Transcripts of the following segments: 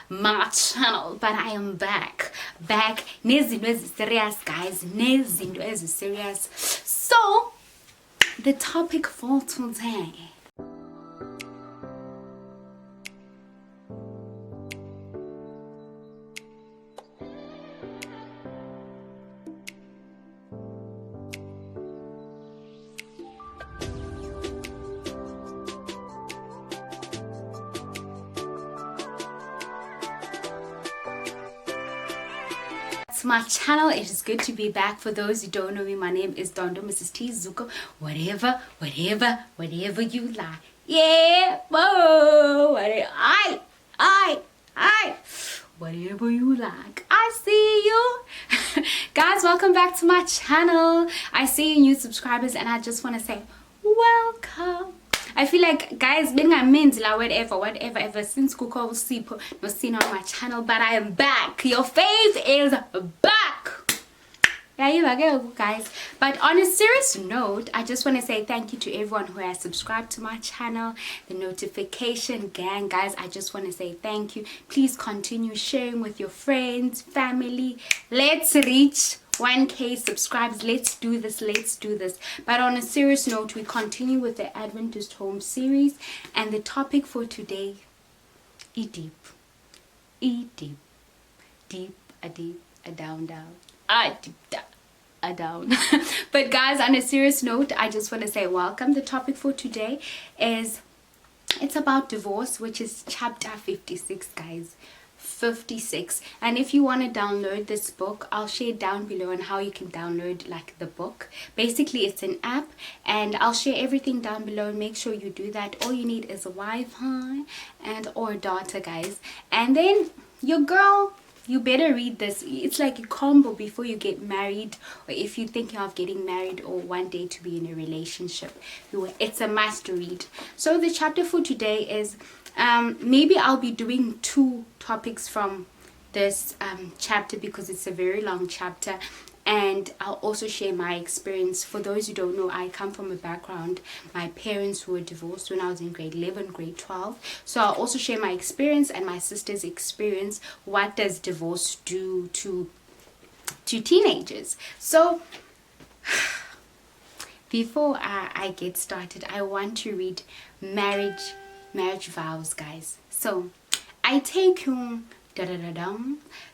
my channel, but I am back nezinto eziserious, guys, nezinto eziserious. So the topic for today, my channel. It is good to be back. For those who don't know me, my name is Dondo Mrs. T Zuko. Whatever you like. Yeah, whoa, whatever you like. I see you. Guys, welcome back to my channel. I see you new subscribers, and I just want to say welcome. I feel like, guys, being a means la whatever ever since Kuko Sipo no seen on my channel, but I am back. Your faith is back. Yeah, you are guys. But on a serious note, I just want to say thank you to everyone who has subscribed to my channel, the notification gang, guys. I just want to say thank you. Please continue sharing with your friends, family. Let's reach 1K subscribers. Let's do this. But on a serious note, we continue with the Adventist Home series, and the topic for today, eat deep, a down, a down. But guys, on a serious note, I just want to say welcome. The topic for today is, it's about divorce, which is chapter 56, guys. 56. And if you want to download this book, I'll share down below on how you can download like the book. Basically, it's an app, and I'll share everything down below. Make sure you do that. All you need is a Wi-Fi and or data, guys, and then your girl, you better read this. It's like a combo before you get married, or if you're thinking of getting married or one day to be in a relationship. It's a must read. So the chapter for today is, maybe I'll be doing 2 topics from this chapter because it's a very long chapter, and I'll also share my experience. For those who don't know, I come from a background, my parents were divorced when I was in grade 11, grade 12. So I'll also share my experience and my sister's experience. What does divorce do to teenagers? So before I get started, I want to read marriage vows, guys. So, I take you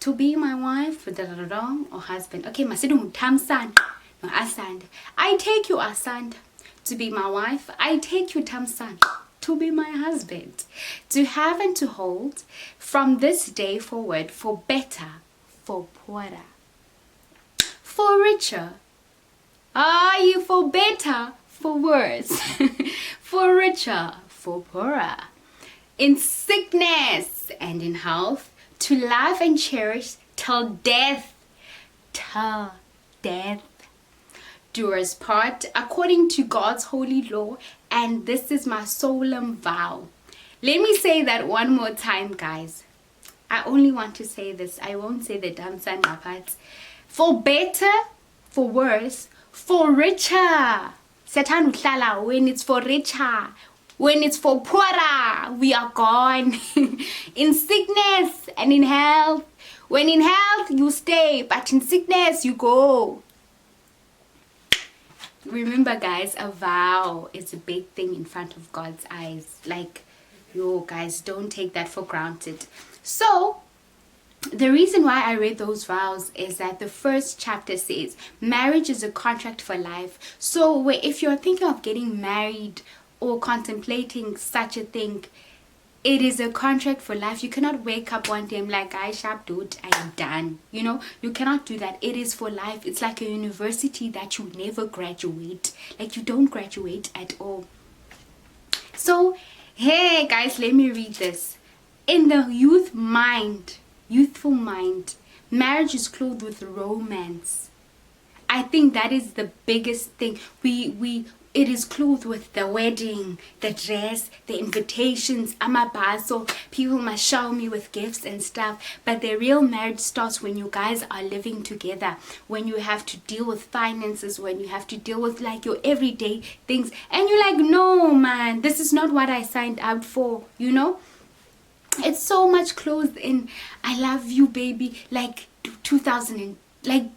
to be my wife or husband. Okay, masidu tamsan no asand. I take you asand to be my wife. I take you tamsan to be my husband, to have and to hold from this day forward, for better, for poorer, for richer. Are you for better, for worse, for richer, for poorer, in sickness and in health, to love and cherish till death do us part, according to God's holy law, and this is my solemn vow. Let me say that one more time, guys. I only want to say this. I won't say the damsana parts. For better, for worse, for richer. Satan uhlala when it's for richer. When it's for poorer, we are gone. In sickness and in health. When in health, you stay, but in sickness, you go. Remember, guys, a vow is a big thing in front of God's eyes. Like, yo, guys, don't take that for granted. So, the reason why I read those vows is that the first chapter says marriage is a contract for life. So, if you're thinking of getting married or contemplating such a thing, it is a contract for life. You cannot wake up one day and like, I sharp dude, I am done. You know, you cannot do that. It is for life. It's like a university that you never graduate. Like, you don't graduate at all. So, hey guys, let me read this. In the youthful mind, marriage is clothed with romance. I think that is the biggest thing. It is clothed with the wedding, the dress, the invitations, amabaso. People must shower me with gifts and stuff. But the real marriage starts when you guys are living together. When you have to deal with finances. When you have to deal with like your everyday things. And you're like, no man, this is not what I signed up for, you know. It's so much clothed in I love you baby, like 2000 and like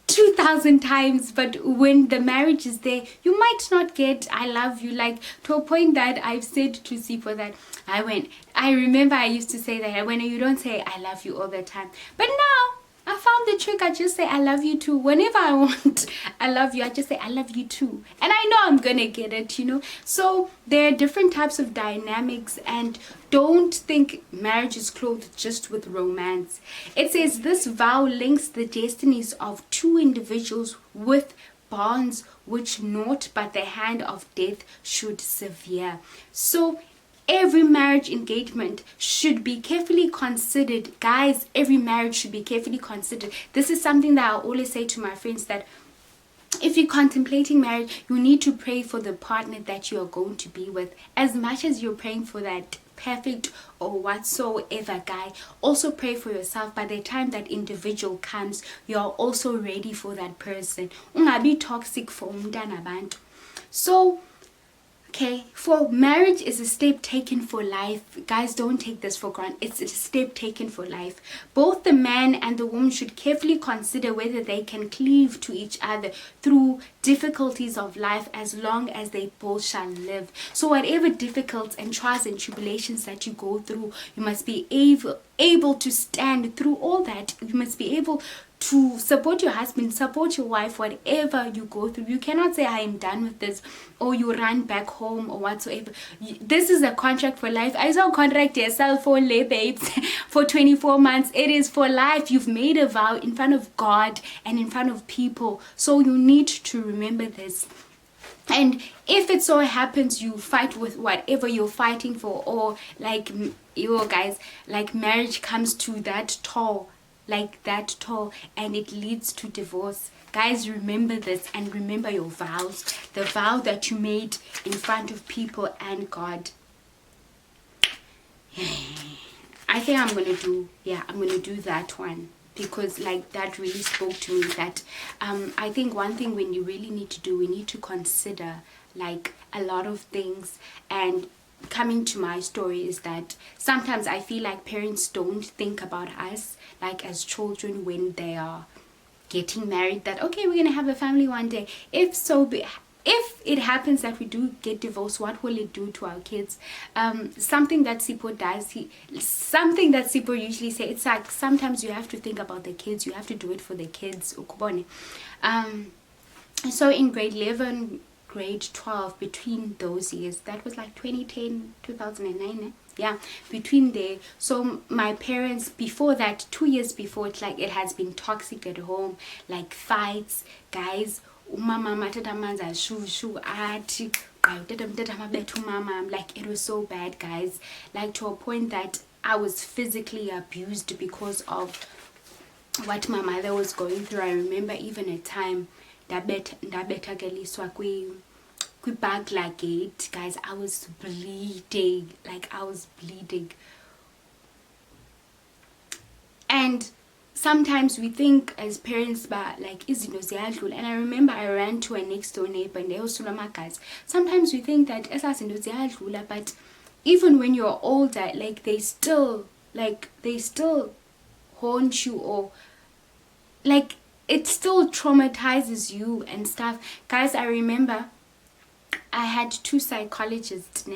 2000 times, but when the marriage is there, you might not get I love you, like to a point that I've said to Sipo that I remember I used to say that when you don't say I love you all the time, but now I found the trick. I just say I love you too. Whenever I want I love you, I just say I love you too. And I know I'm gonna get it, you know. So there are different types of dynamics, and don't think marriage is clothed just with romance. It says this vow links the destinies of two individuals with bonds which naught but the hand of death should sever. So every marriage engagement should be carefully considered. Guys, every marriage should be carefully considered. This is something that I always say to my friends, that if you're contemplating marriage, you need to pray for the partner that you are going to be with. As much as you're praying for that perfect or whatsoever guy, also pray for yourself. By the time that individual comes, you're also ready for that person. Ungabi toxic for umntana bantu. So okay, for marriage is a step taken for life. Guys, don't take this for granted. It's a step taken for life. Both the man and the woman should carefully consider whether they can cleave to each other through difficulties of life, as long as they both shall live. So whatever difficulties and trials and tribulations that you go through, you must be able to stand through all that. You must be able to support your husband, support your wife, whatever you go through. You cannot say I am done with this, or you run back home or whatsoever. This is a contract for life. I saw contract yourself for babes for 24 months. It is for life. You've made a vow in front of God and in front of people, so you need to remember this. And if it so happens you fight with whatever you're fighting for, or like you guys, like marriage comes to that tall, and it leads to divorce, guys, remember this, and remember your vows, the vow that you made in front of people and God. I think I'm gonna do that one, because like that really spoke to me. That I think one thing when you really need to do, we need to consider like a lot of things. And coming to my story is that sometimes I feel like parents don't think about us like as children when they are getting married, that okay, we're gonna have a family one day. If it happens that we do get divorced, what will it do to our kids? Something that Sipo does, something that Sipo usually say, it's like sometimes you have to think about the kids, you have to do it for the kids. So in grade 11, grade 12, between those years, that was like 2010 2009, yeah, between there. So my parents, before that, 2 years before, it's like it has been toxic at home, like fights, guys. Umama matata manza shu ati like it was so bad, guys, like to a point that I was physically abused because of what my mother was going through. I remember even a time ndabethakeliswa kwi-burglar gate, guys. I was bleeding, and sometimes we think as parents but like izinto ziyadlula. And I remember I ran to a next door neighbor and they also guys, sometimes we think that esazinto ziyadlula, but even when you're older, like they still haunt you, or like it still traumatizes you and stuff. Guys, I remember I had two psychologists.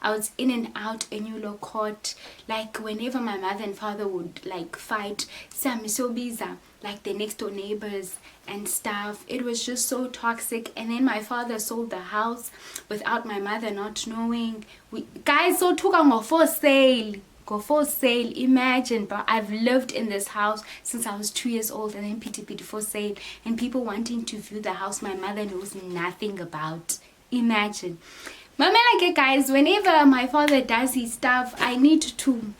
I was in and out Enulo court. Like whenever my mother and father would like fight, like the next door neighbors and stuff, it was just so toxic. And then my father sold the house without my mother not knowing. Guys, so took on for sale. Go for sale. Imagine, but I've lived in this house since I was 2 years old, and then PT for sale, and people wanting to view the house my mother knows nothing about. Imagine. Mama, like, guys, whenever my father does his stuff, I need to,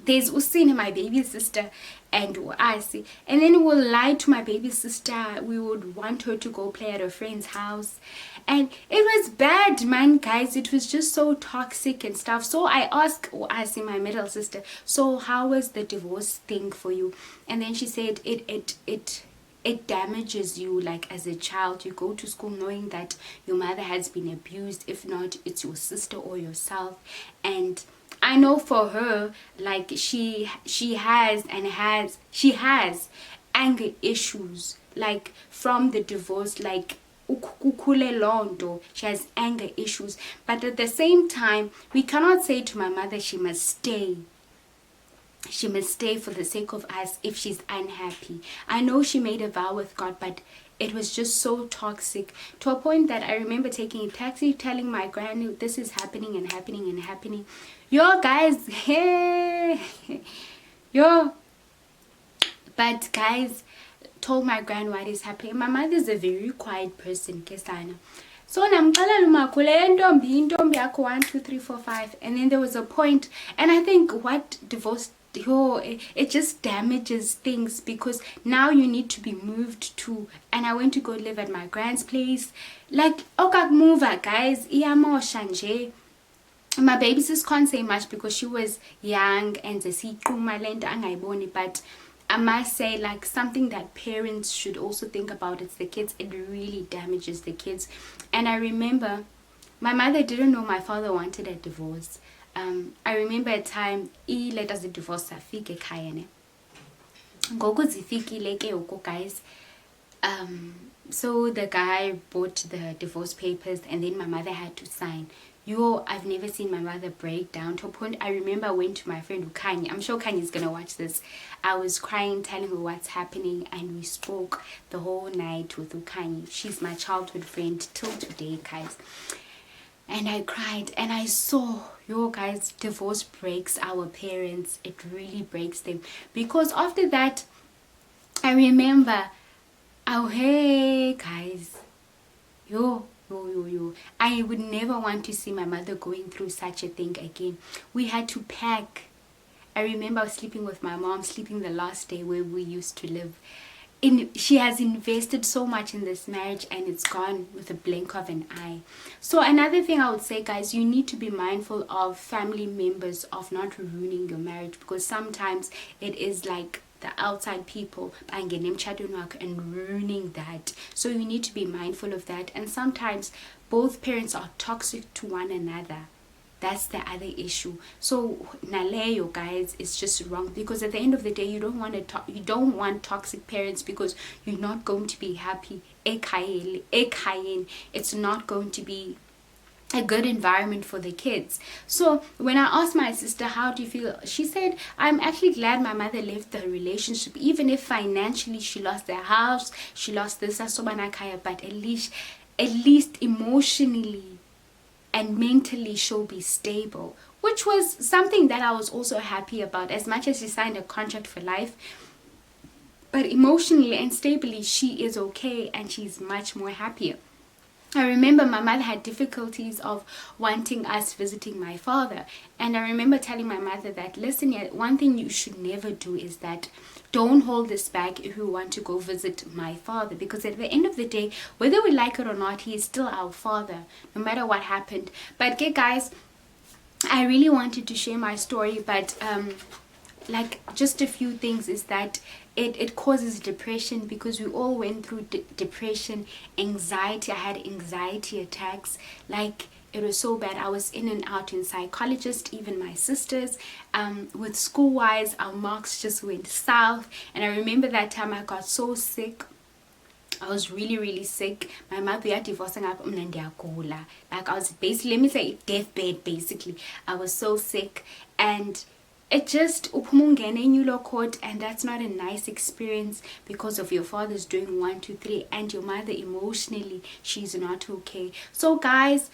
there's Usine, my baby sister, and Uasi, and then we'll lie to my baby sister. We would want her to go play at a friend's house, and it was bad, man, guys. It was just so toxic and stuff. So I asked Uasi, my middle sister, so how was the divorce thing for you? And then she said it it damages you. Like as a child, you go to school knowing that your mother has been abused. If not, it's your sister or yourself. And I know for her, like she has anger issues, like from the divorce, like she has anger issues. But at the same time, we cannot say to my mother she must stay for the sake of us if she's unhappy. I know she made a vow with God, but it was just so toxic to a point that I remember taking a taxi, telling my granny this is happening and happening and happening. Yo guys, hey, yo, but guys, told my grand what is happening. My mother is a very quiet person, Kesana. So namxelela umakhulu intombi yakho 1 2 3 4 5, and then there was a point, and I think what divorce, it just damages things, because now you need to be moved to, and I went to go live at my grand's place. Like okakumover guys, iyamosha nje. My baby sis can't say much because she was young and but I must say, like, something that parents should also think about is the kids. It really damages the kids. And I remember my mother didn't know my father wanted a divorce. I remember a time he let us a divorce afike ekhaya. Ngoku zifikile ke uko guys. So the guy bought the divorce papers and then my mother had to sign. I've never seen my mother break down to a point. I remember I went to my friend Ukanye. I'm sure Kanye's gonna watch this. I was crying, telling her what's happening, and we spoke the whole night with Ukanye. She's my childhood friend till today, guys. And I cried, and I saw, guys, divorce breaks our parents. It really breaks them. Because after that, I remember, oh hey guys, I would never want to see my mother going through such a thing again. We had to pack. I remember I was sleeping with my mom, sleeping the last day where we used to live. She has invested so much in this marriage, and it's gone with a blink of an eye. So another thing I would say, guys, you need to be mindful of family members, of not ruining your marriage, because sometimes it is like the outside people and ruining that. So you need to be mindful of that. And sometimes both parents are toxic to one another. That's the other issue. So naleyo, guys, is just wrong, because at the end of the day, you don't want toxic parents, because you're not going to be happy. It's not going to be a good environment for the kids. So when I asked my sister, how do you feel, she said, I'm actually glad my mother left the relationship, even if financially she lost their house, she lost this, but at least emotionally and mentally she'll be stable, which was something that I was also happy about. As much as she signed a contract for life, but emotionally and stably she is okay, and she's much more happier. I remember my mother had difficulties of wanting us visiting my father. And I remember telling my mother that, listen, one thing you should never do is that don't hold this back if you want to go visit my father. Because at the end of the day, whether we like it or not, he is still our father, no matter what happened. But okay, guys, I really wanted to share my story, but like just a few things is that it causes depression, because we all went through depression, anxiety. I had anxiety attacks, like it was so bad. I was in and out in psychologist, even my sisters. With school wise, our marks just went south. And I remember that time I got so sick. I was really sick. My mother had divorcing up, like I was basically, let me say, deathbed basically. I was so sick, and it just court, and that's not a nice experience, because of your father's doing 1 2 3, and your mother emotionally, she's not okay. So guys,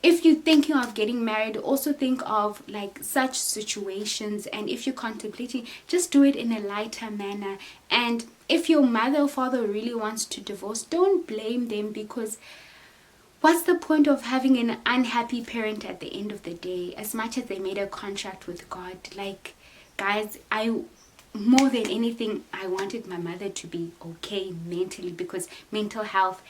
if you're thinking of getting married, also think of like such situations, and if you're contemplating, just do it in a lighter manner. And if your mother or father really wants to divorce, don't blame them, because what's the point of having an unhappy parent at the end of the day, as much as they made a contract with God? Like, guys, more than anything, I wanted my mother to be okay mentally, because mental health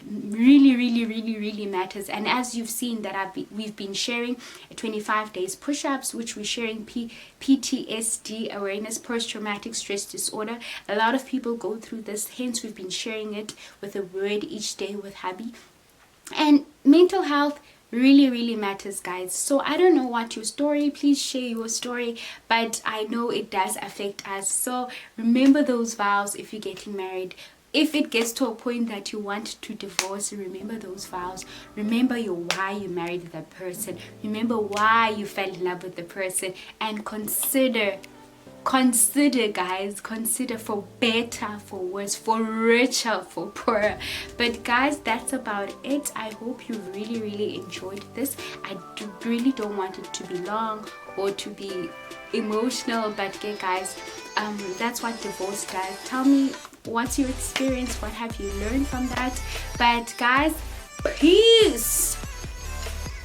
really matters. And as you've seen that we've been sharing 25 days push-ups, which we're sharing PTSD awareness, post-traumatic stress disorder. A lot of people go through this, hence we've been sharing it with a word each day with hubby. And mental health really matters, guys. So I don't know what your story, please share your story, but I know it does affect us. So remember those vows if you're getting married. If it gets to a point that you want to divorce, remember those vows. Remember why you married that person. Remember why you fell in love with the person. And consider, guys, consider for better, for worse, for richer, for poorer. But guys, that's about it. I hope you really enjoyed this. I really don't want it to be long or to be emotional, but okay, guys, that's what divorce does. Tell me, what's your experience? What have you learned from that? But guys, peace.